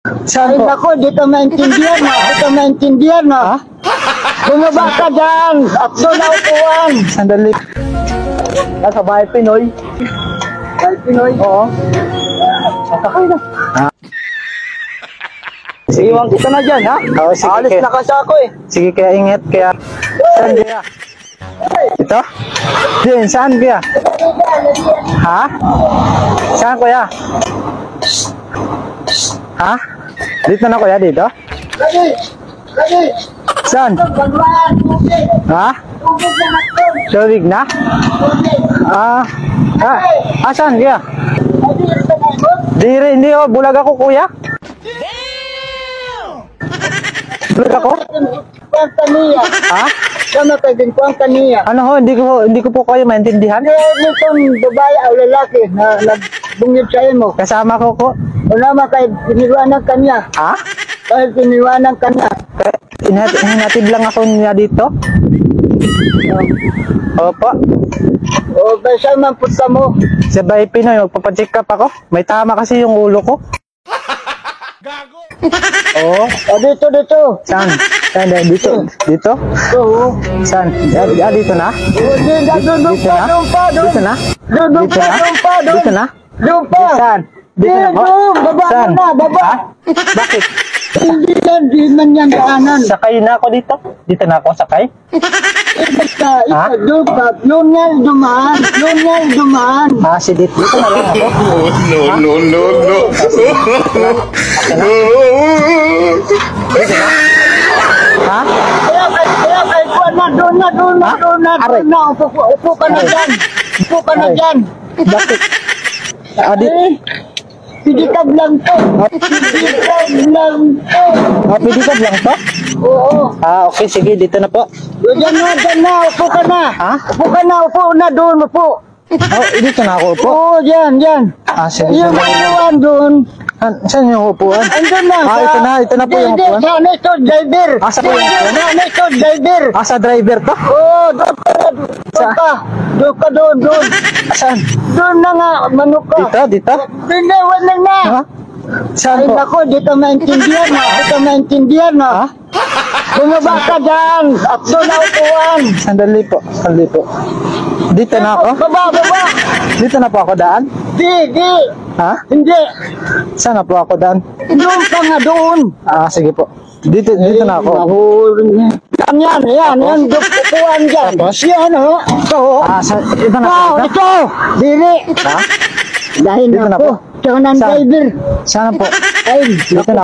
Saan po? Ako, di ka maintindihan na. Di ka maintindihan na. Ha? Bumaba ka dyan. At doon na upuan. Sandali. Nasa bahay Pinoy. Ay, Pinoy. Oo. Sakay na. Ha? Iwan kita na dyan, ha? Oo, sige. Alis Kaya, na kasi ako eh. sige, kaya ingat. Kaya, saan kaya? Ito? Din, saan kaya? Ha? Saan kuya? Ha? Dito na kuya, dito? Lagi! Lagi! Saan? Paglaan! Tubig! Ha? Tubig na natin! Tubig na? Tubig! Saan kaya? Lagi, ito na ito. Hindi oh, bulag ako kuya. Bulag ako? Kuwang kaniya. Ha? Sama kayo din kuwang kaniya. Ano ho, hindi ko po kayo maintindihan. Nitong babae o lalaki na nagbungit sa mo. Kasama ko ko. Wala man kayo piniwanan kanya. Ha? Kahit piniwanan kanya. Hinatid lang ako niya dito. Opo. O, basta man punta mo. Sa bahay Pinoy, magpapacheck up ako. May tama kasi yung ulo ko. Gago! Oo. O, dito. Saan? Saan? Dito? Dito? Oo. Saan? Dito na? Doon pa. Dito na? Dito na? Doon pa. Saan? Dito na po? Baba Saan? mo na, baba. Ha? Bakit? Hindi man yan daanan. Sakay na ako dito? Dito na ako sakay? Basta, Ha? doon pa. Doon nga dumaan. Ah, si dito na lang ako. No. Ha? Kaya kay kuwan na, doon na. Aray. Upo ka na dyan. Upo ka na Aray. dyan. Bakit? Ah, Eh, pidikab lang to. pwede ka lang to? Oo. Ah, okay, sige, dito na po. Diyan na, upo ka na. Ha? Upo na doon, upo. Oh, dito na ako upo. Oo, diyan. Ah, sige. Yung upuan doon. Saan yung upuan? Andun na. Ito na po yung upuan. Sana ito, driver. Sa po yung upuan? Sana ito, driver. Sa driver to? Oo, doon ka. Doon. Saan? Doon na nga, manok ka. Dito? Hindi, wala na. Ha? Saan Ay, po? nako, di ka maintindihan na. Ha? Bumaba ka dyan. At doon na upuan. Sandali po. Dito na ako? Baba. Dito na po ako daan? Di. Ha? Hindi. Saan na po ako daan? Doon ka nga doon. Ah, sige po. Dito na ako. Yan. Upuan dyan. Tapos? Yan, ho. Ito, ho. Ito na Wow, po. ito. Dili. Ha? Dahil Dito na ako. po. Ikaw ng Saan? driver. Saan po? Ay, Dito na